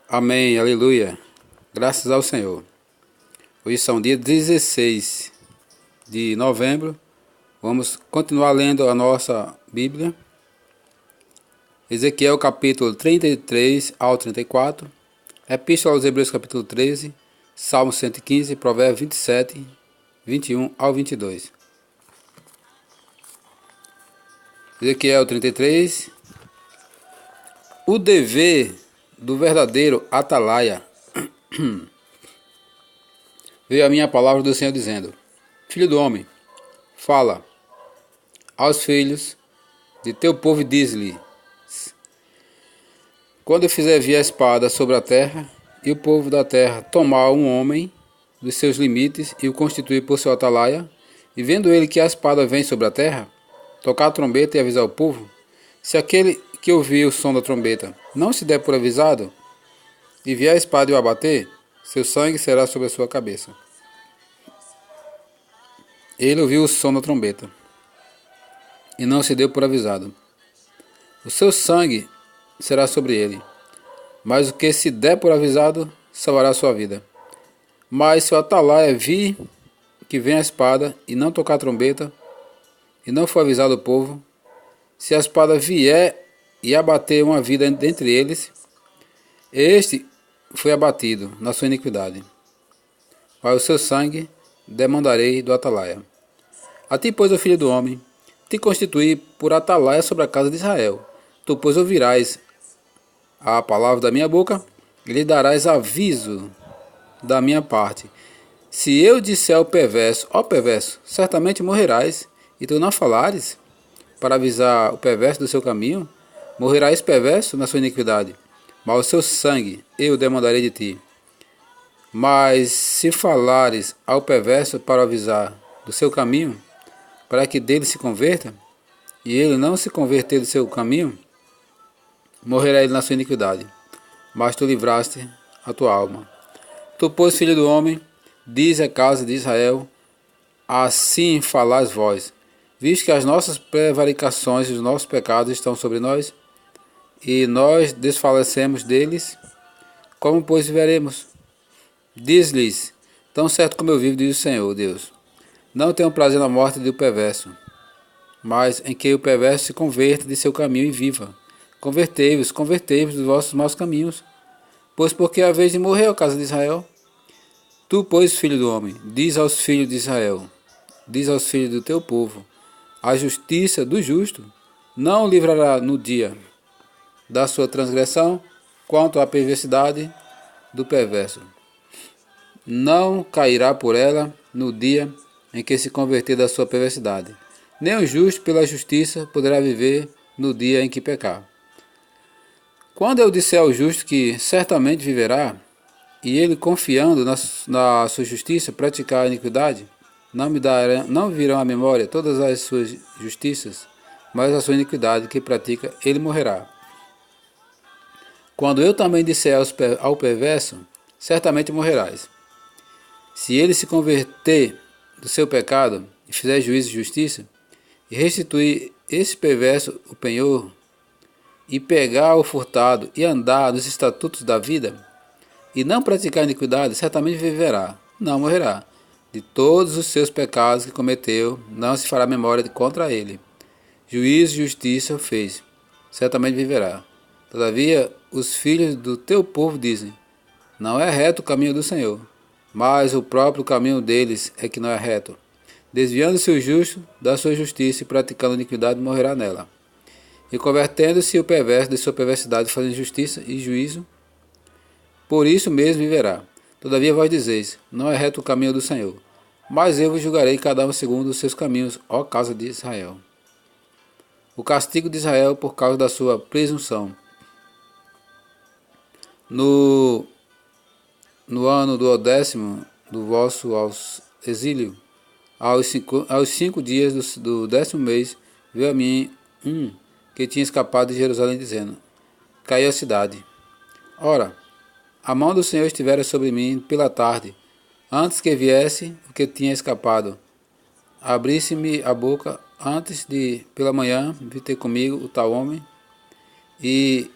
Amém, aleluia. Graças ao Senhor. Hoje são dia 16 de novembro. Vamos continuar lendo a nossa Bíblia. Ezequiel capítulo 33 ao 34. Epístola aos Hebreus capítulo 13. Salmo 115, Provérbios 27, 21 ao 22. Ezequiel 33. O dever do verdadeiro atalaia. Veio a minha palavra do Senhor dizendo: Filho do homem, fala aos filhos de teu povo e diz-lhe: quando eu fizer vir a espada sobre a terra, e o povo da terra tomar um homem dos seus limites e o constituir por seu atalaia, e vendo ele que a espada vem sobre a terra, tocar a trombeta e avisar o povo, se aquele que ouvir o som da trombeta não se der por avisado, e vier a espada e o abater, seu sangue será sobre a sua cabeça. Ele ouviu o som da trombeta, e não se deu por avisado. O seu sangue será sobre ele, mas o que se der por avisado, salvará a sua vida. Mas se o atalaia vir que vem a espada, e não tocar a trombeta, e não for avisado o povo, se a espada vier e abater uma vida dentre eles, este foi abatido na sua iniquidade. Mas o seu sangue demandarei do atalaia. A ti, pois, ó filho do homem, te constituí por atalaia sobre a casa de Israel. Tu, pois, ouvirás a palavra da minha boca, e lhe darás aviso da minha parte. Se eu disser ao perverso, ó perverso, certamente morrerás, e tu não falares, para avisar o perverso do seu caminho, morrerás perverso na sua iniquidade, mas o seu sangue eu demandarei de ti. Mas se falares ao perverso para avisar do seu caminho, para que dele se converta, e ele não se converter do seu caminho, morrerá ele na sua iniquidade, mas tu livraste a tua alma. Tu, pois, filho do homem, diz à casa de Israel: assim falais vós, visto que as nossas prevaricações e os nossos pecados estão sobre nós, e nós desfalecemos deles, como, pois, viveremos? Diz-lhes: tão certo como eu vivo, diz o Senhor Deus, não tenho prazer na morte do perverso, mas em que o perverso se converta de seu caminho e viva. Convertei-vos dos vossos maus caminhos, pois porque a vez de morrer, ó casa de Israel. Tu, pois, filho do homem, diz aos filhos de Israel, diz aos filhos do teu povo, a justiça do justo não o livrará no dia da sua transgressão, quanto à perversidade do perverso. Não cairá por ela no dia em que se converter da sua perversidade. Nem o justo pela justiça poderá viver no dia em que pecar. Quando eu disser ao justo que certamente viverá, e ele, confiando na sua justiça, praticar a iniquidade, não virão à memória todas as suas justiças, mas a sua iniquidade que pratica, ele morrerá. Quando eu também disser ao perverso, certamente morrerás. Se ele se converter do seu pecado, e fizer juízo e justiça, e restituir esse perverso o penhor, e pegar o furtado, e andar nos estatutos da vida, e não praticar iniquidade, certamente viverá, não morrerá. De todos os seus pecados que cometeu, não se fará memória contra ele. Juízo e justiça fez, certamente viverá. Todavia, os filhos do teu povo dizem: não é reto o caminho do Senhor, mas o próprio caminho deles é que não é reto. Desviando-se o justo da sua justiça e praticando iniquidade, morrerá nela. E convertendo-se o perverso de sua perversidade, fazendo justiça e juízo, por isso mesmo viverá. Todavia vós dizeis: não é reto o caminho do Senhor, mas eu vos julgarei cada um segundo os seus caminhos, ó casa de Israel. O castigo de Israel por causa da sua presunção. No ano do 10º do vosso exílio, aos 5 dias do 10º mês, veio a mim um que tinha escapado de Jerusalém, dizendo: caiu a cidade. Ora, a mão do Senhor estivera sobre mim pela tarde, antes que viesse o que tinha escapado. Abrisse-me a boca antes de, pela manhã, vir ter comigo o tal homem, e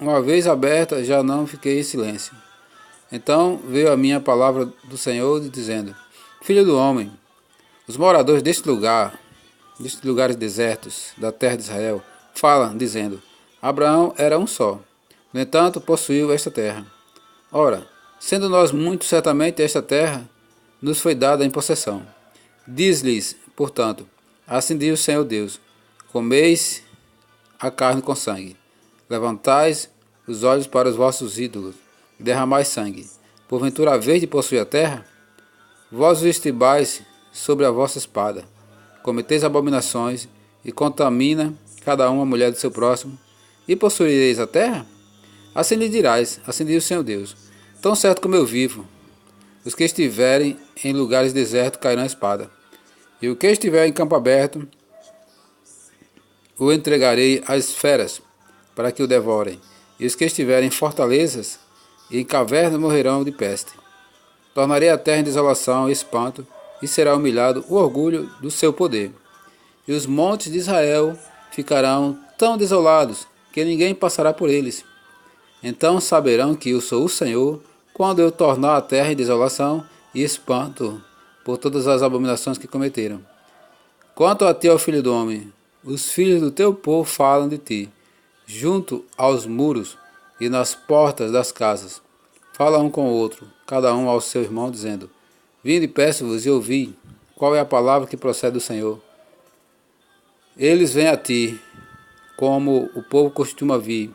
uma vez aberta, já não fiquei em silêncio. Então veio a minha palavra do Senhor, dizendo: Filho do homem, os moradores destes lugares desertos da terra de Israel, falam, dizendo: Abraão era um só. No entanto, possuiu esta terra. Ora, sendo nós muito, certamente esta terra nos foi dada em possessão. Diz-lhes, portanto: Assim diz o Senhor Deus: Comeis a carne com sangue. Levantais os olhos para os vossos ídolos, e derramais sangue. Porventura, a vez de possuir a terra, vós os estribais sobre a vossa espada. Cometeis abominações, e contamina cada um a mulher do seu próximo, e possuireis a terra? Assim lhe dirás, assim diz o Senhor Deus: Tão certo como eu vivo, os que estiverem em lugares desertos cairão a espada, e o que estiver em campo aberto, o entregarei às feras, para que o devorem, e os que estiverem em fortalezas e em cavernas morrerão de peste. Tornarei a terra em desolação e espanto, e será humilhado o orgulho do seu poder. E os montes de Israel ficarão tão desolados, que ninguém passará por eles. Então saberão que eu sou o Senhor, quando eu tornar a terra em desolação e espanto por todas as abominações que cometeram. Quanto a ti, ó filho do homem, os filhos do teu povo falam de ti, junto aos muros e nas portas das casas. Fala um com o outro, cada um ao seu irmão, dizendo: Vinde, peço-vos e ouvi, qual é a palavra que procede do Senhor. Eles vêm a ti, como o povo costuma vir,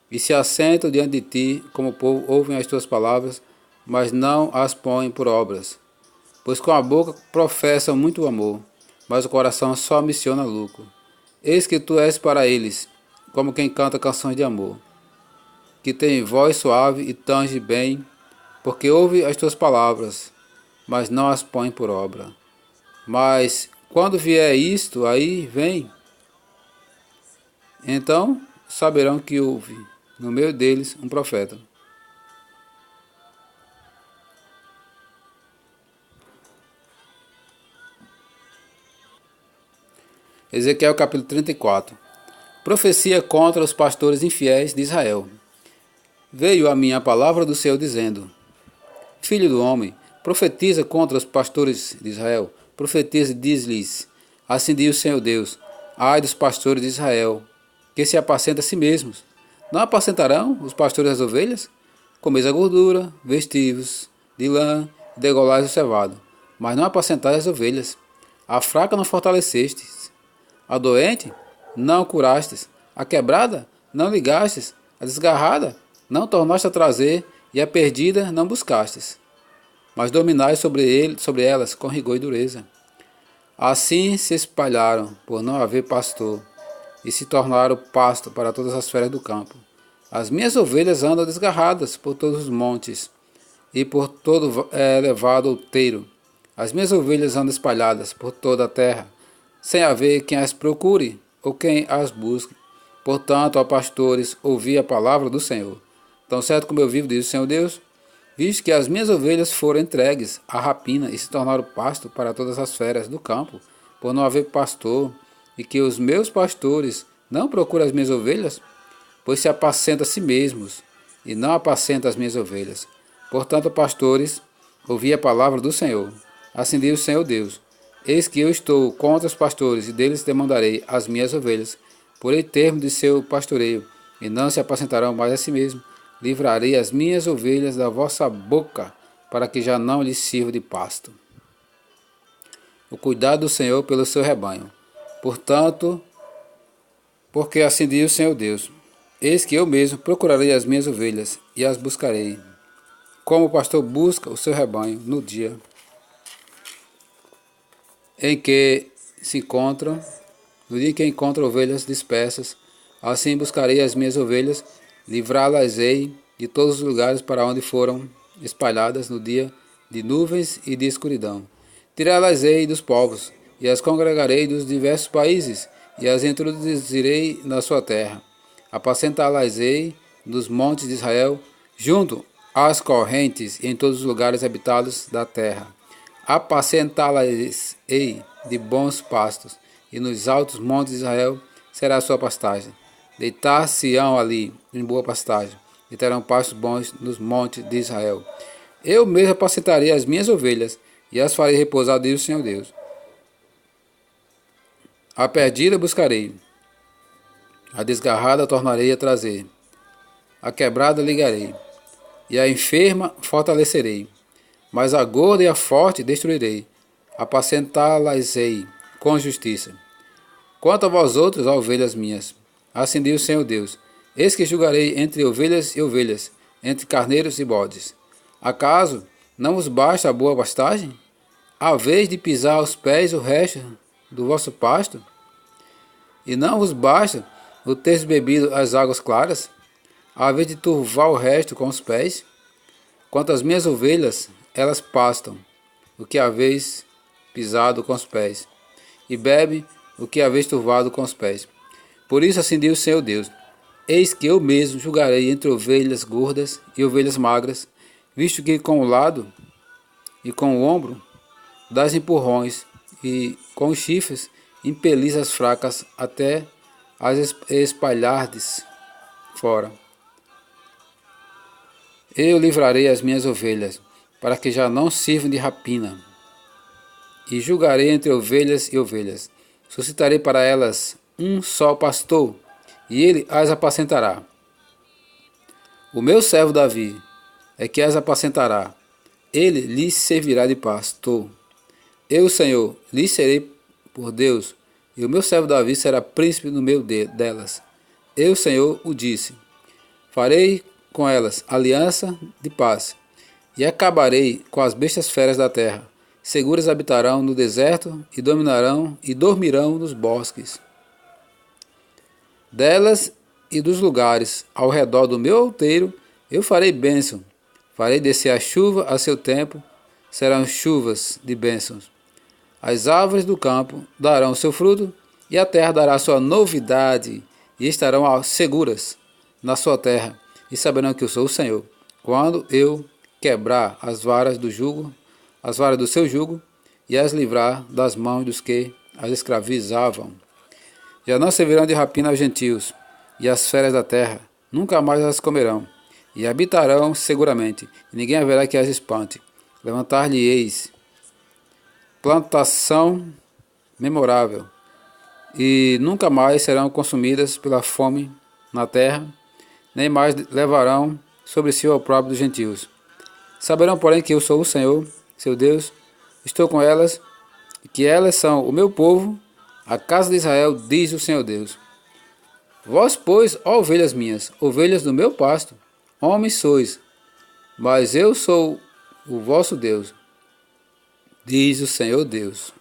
e se assentam diante de ti, como o povo ouvem as tuas palavras, mas não as põem por obras. Pois com a boca professam muito amor, mas o coração só ambiciona lucro. Eis que tu és para eles, como quem canta canções de amor, que tem voz suave e tange bem, porque ouve as tuas palavras, mas não as põe por obra. Mas quando vier isto, aí vem, então saberão que houve no meio deles um profeta. Ezequiel capítulo 34. Profecia contra os pastores infiéis de Israel. Veio a mim a palavra do Senhor dizendo: Filho do homem, profetiza contra os pastores de Israel. Profetiza e diz-lhes: Assim diz o Senhor Deus: Ai dos pastores de Israel, que se apacentam a si mesmos. Não apacentarão os pastores das ovelhas? Comeis a gordura, vestivos de lã, e degolais o cevado, mas não apacentais as ovelhas. A fraca não fortalecestes, a doente não curastes, a quebrada não ligastes, a desgarrada não tornaste a trazer, e a perdida não buscastes. Mas dominais sobre elas com rigor e dureza. Assim se espalharam por não haver pastor, e se tornaram pasto para todas as feras do campo. As minhas ovelhas andam desgarradas por todos os montes, e por todo elevado outeiro. As minhas ovelhas andam espalhadas por toda a terra, sem haver quem as procure, ou quem as busque. Portanto, ó pastores, ouvi a palavra do Senhor. Tão certo como eu vivo, diz o Senhor Deus, visto que as minhas ovelhas foram entregues à rapina e se tornaram pasto para todas as feras do campo, por não haver pastor, e que os meus pastores não procuram as minhas ovelhas, pois se apacentam a si mesmos, e não apacentam as minhas ovelhas. Portanto, pastores, ouvi a palavra do Senhor. Assim diz o Senhor Deus: Eis que eu estou contra os pastores, e deles demandarei as minhas ovelhas, porei termo de seu pastoreio, e não se apacentarão mais a si mesmos. Livrarei as minhas ovelhas da vossa boca, para que já não lhes sirva de pasto. O cuidado do Senhor pelo seu rebanho. Portanto, porque assim diz o Senhor Deus: Eis que eu mesmo procurarei as minhas ovelhas, e as buscarei, como o pastor busca o seu rebanho no dia em que se encontram, no dia em que encontram ovelhas dispersas. Assim buscarei as minhas ovelhas, livrá-las-ei de todos os lugares para onde foram espalhadas no dia de nuvens e de escuridão. Tirá-las-ei dos povos, e as congregarei dos diversos países, e as introduzirei na sua terra. Apacentá-las-ei nos montes de Israel, junto às correntes e em todos os lugares habitados da terra. Apacentá-las-ei de bons pastos, e nos altos montes de Israel será a sua pastagem. Deitar-se-ão ali em boa pastagem, e terão pastos bons nos montes de Israel. Eu mesmo apacentarei as minhas ovelhas, e as farei repousar, diz o Senhor Deus. A perdida buscarei, a desgarrada tornarei a trazer, a quebrada ligarei, e a enferma fortalecerei, mas a gorda e a forte destruirei, apacentá-las-ei com justiça. Quanto a vós outros, ó ovelhas minhas, assim diz o Senhor Deus, eis que julgarei entre ovelhas e ovelhas, entre carneiros e bodes. Acaso não vos basta a boa pastagem? A vez de pisar aos pés o resto do vosso pasto? E não vos basta o teres bebido as águas claras, a vez de turvar o resto com os pés? Quanto às minhas ovelhas, elas pastam o que haveis pisado com os pés, e bebem o que haveis turvado com os pés. Por isso assim diz o Senhor Deus, eis que eu mesmo julgarei entre ovelhas gordas e ovelhas magras, visto que com o lado e com o ombro dás empurrões, e com os chifres impelis as fracas até as espalhardes fora. Eu livrarei as minhas ovelhas, para que já não sirvam de rapina, e julgarei entre ovelhas e ovelhas. Suscitarei para elas um só pastor, e ele as apacentará. O meu servo Davi é que as apacentará, ele lhes servirá de pastor. Eu, Senhor, lhes serei por Deus, e o meu servo Davi será príncipe no meio delas. Eu, Senhor, o disse. Farei com elas aliança de paz, e acabarei com as bestas feras da terra. Seguras habitarão no deserto, e dominarão e dormirão nos bosques. Delas e dos lugares ao redor do meu outeiro eu farei bênção. Farei descer a chuva a seu tempo, serão chuvas de bênçãos. As árvores do campo darão seu fruto, e a terra dará sua novidade, e estarão seguras na sua terra, e saberão que eu sou o Senhor, quando eu quebrar as varas do jugo, as varas do seu jugo, e as livrar das mãos dos que as escravizavam. Já não servirão de rapina aos gentios, e as feras da terra nunca mais as comerão, e habitarão seguramente, e ninguém haverá que as espante. Levantar-lhe-eis plantação memorável, e nunca mais serão consumidas pela fome na terra, nem mais levarão sobre si o opróbrio dos gentios. Saberão, porém, que eu sou o Senhor, seu Deus, estou com elas, e que elas são o meu povo, a casa de Israel, diz o Senhor Deus. Vós, pois, ó ovelhas minhas, ovelhas do meu pasto, homens sois, mas eu sou o vosso Deus, diz o Senhor Deus.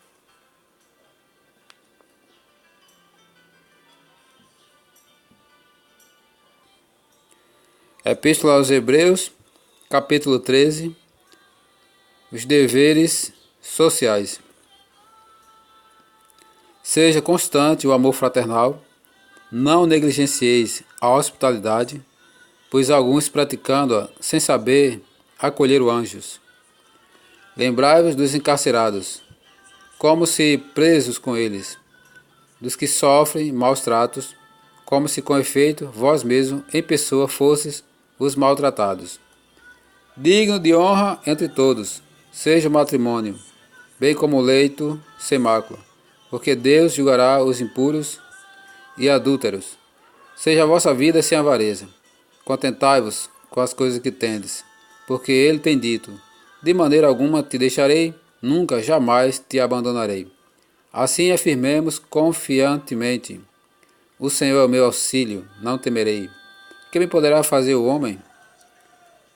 Epístola aos Hebreus, capítulo 13, os deveres sociais. Seja constante o amor fraternal, não negligencieis a hospitalidade, pois alguns praticando-a sem saber acolheram anjos. Lembrai-vos dos encarcerados, como se presos com eles, dos que sofrem maus tratos, como se com efeito vós mesmos em pessoa fosseis os maltratados. Digno de honra entre todos, seja o matrimônio, bem como o leito sem mácula, porque Deus julgará os impuros e adúlteros. Seja a vossa vida sem avareza. Contentai-vos com as coisas que tendes, porque ele tem dito, de maneira alguma te deixarei, nunca, jamais te abandonarei. Assim afirmemos confiantemente, o Senhor é o meu auxílio, não temerei. Que me poderá fazer o homem?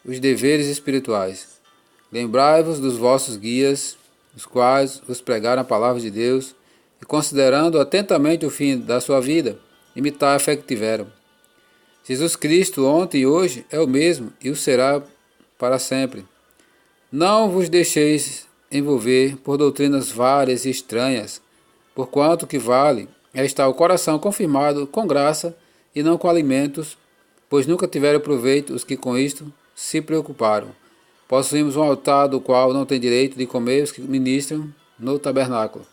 Os deveres espirituais. Lembrai-vos dos vossos guias, os quais vos pregaram a palavra de Deus, e considerando atentamente o fim da sua vida, imitai a fé que tiveram. Jesus Cristo, ontem e hoje, é o mesmo e o será para sempre. Não vos deixeis envolver por doutrinas várias e estranhas, porquanto que vale é estar o coração confirmado com graça e não com alimentos, pois nunca tiveram proveito os que com isto se preocuparam. Possuímos um altar do qual não tem direito de comer os que ministram no tabernáculo,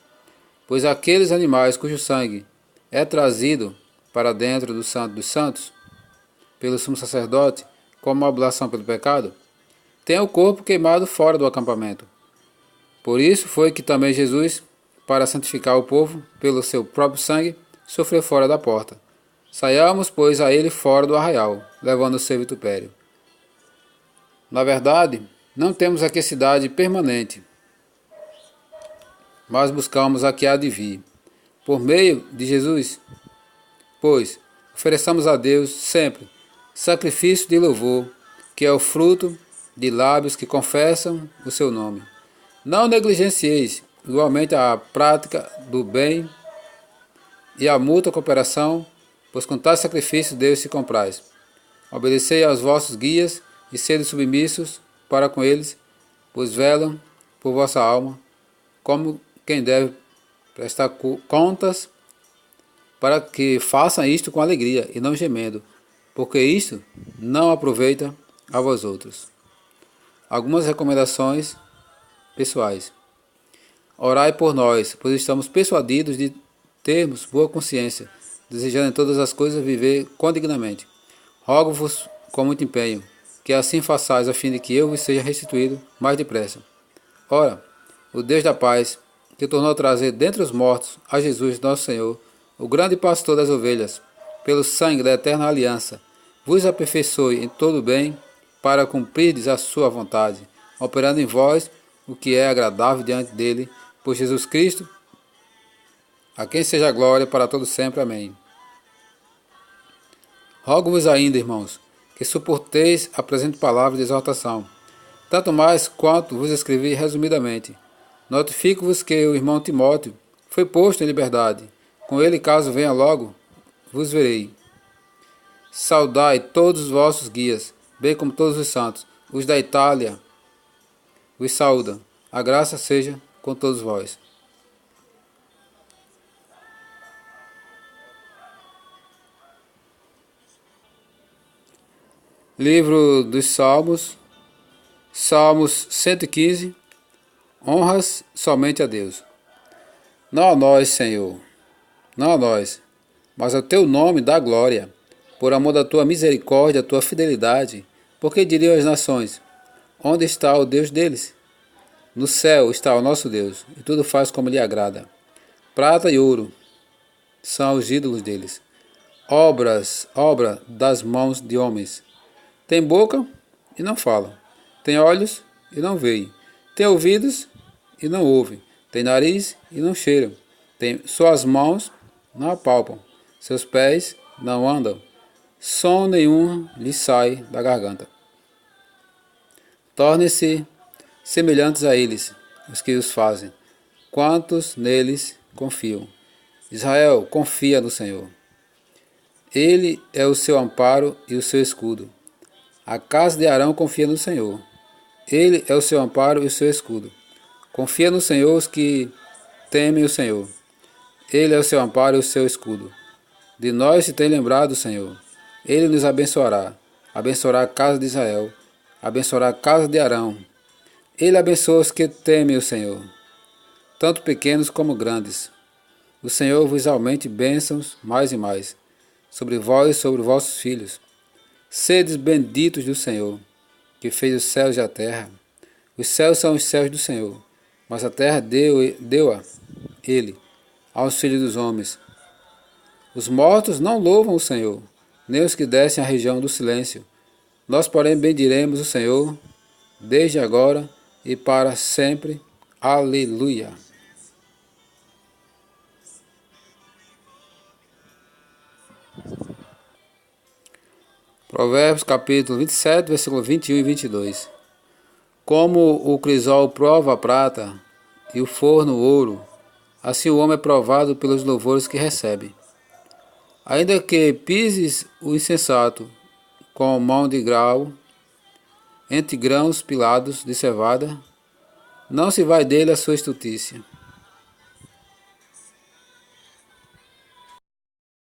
pois aqueles animais cujo sangue é trazido para dentro do Santo dos Santos, pelo sumo sacerdote, como oblação pelo pecado, tem o corpo queimado fora do acampamento. Por isso foi que também Jesus, para santificar o povo, pelo seu próprio sangue, sofreu fora da porta. Saiamos, pois, a ele fora do arraial, levando o seu vitupério. Na verdade, não temos aqui cidade permanente, mas buscamos a que há de vir. Por meio de Jesus, pois, ofereçamos a Deus sempre sacrifício de louvor, que é o fruto de lábios que confessam o seu nome. Não negligencieis igualmente a prática do bem e a mútua cooperação, pois com tais sacrifícios Deus se compraz. Obedecei aos vossos guias e sede submissos para com eles, pois velam por vossa alma, como quem deve prestar contas, para que façam isto com alegria e não gemendo, porque isto não aproveita a vós outros. Algumas recomendações pessoais. Orai por nós, pois estamos persuadidos de termos boa consciência, desejando em todas as coisas viver condignamente. Rogo-vos com muito empenho, que assim façais a fim de que eu vos seja restituído mais depressa. Ora, o Deus da paz, que tornou a trazer dentre os mortos a Jesus nosso Senhor, o grande pastor das ovelhas, pelo sangue da eterna aliança, vos aperfeiçoe em todo o bem, para cumprirdes a sua vontade, operando em vós o que é agradável diante dele, por Jesus Cristo, a quem seja a glória para todo sempre. Amém. Rogo-vos ainda, irmãos, que suporteis a presente palavra de exortação, tanto mais quanto vos escrevi resumidamente. Notifico-vos que o irmão Timóteo foi posto em liberdade. Com ele, caso venha logo, vos verei. Saudai todos os vossos guias, bem como todos os santos. Os da Itália vos saúdam. A graça seja com todos vós. Livro dos Salmos, Salmos 115. Honras somente a Deus. Não a nós, Senhor, não a nós, mas ao teu nome dá glória, por amor da tua misericórdia, a tua fidelidade. Porque diriam as nações: onde está o Deus deles? No céu está o nosso Deus, e tudo faz como lhe agrada. Prata e ouro são os ídolos deles, obra das mãos de homens. Tem boca e não fala, tem olhos e não veem, tem ouvidos e não ouvem, tem nariz e não cheiram, tem suas mãos não apalpam, seus pés não andam, som nenhum lhe sai da garganta. Tornem-se semelhantes a eles os que os fazem, quantos neles confiam. Israel confia no Senhor. Ele é o seu amparo e o seu escudo. A casa de Arão confia no Senhor. Ele é o seu amparo e o seu escudo. Confia no Senhor os que temem o Senhor. Ele é o seu amparo e o seu escudo. De nós se tem lembrado o Senhor. Ele nos abençoará. Abençoará a casa de Israel. Abençoará a casa de Arão. Ele abençoa os que temem o Senhor, tanto pequenos como grandes. O Senhor vos aumente bênçãos mais e mais, sobre vós e sobre vossos filhos. Sedes benditos do Senhor, que fez os céus e a terra. Os céus são os céus do Senhor, mas a terra deu-a Ele, aos filhos dos homens. Os mortos não louvam o Senhor, nem os que descem à região do silêncio. Nós, porém, bendiremos o Senhor, desde agora e para sempre. Aleluia. Provérbios capítulo 27, versículo 21 e 22. Como o crisol prova a prata e o forno o ouro, assim o homem é provado pelos louvores que recebe. Ainda que pises o insensato com mão de grau, entre grãos pilados de cevada, não se vai dele a sua estultícia.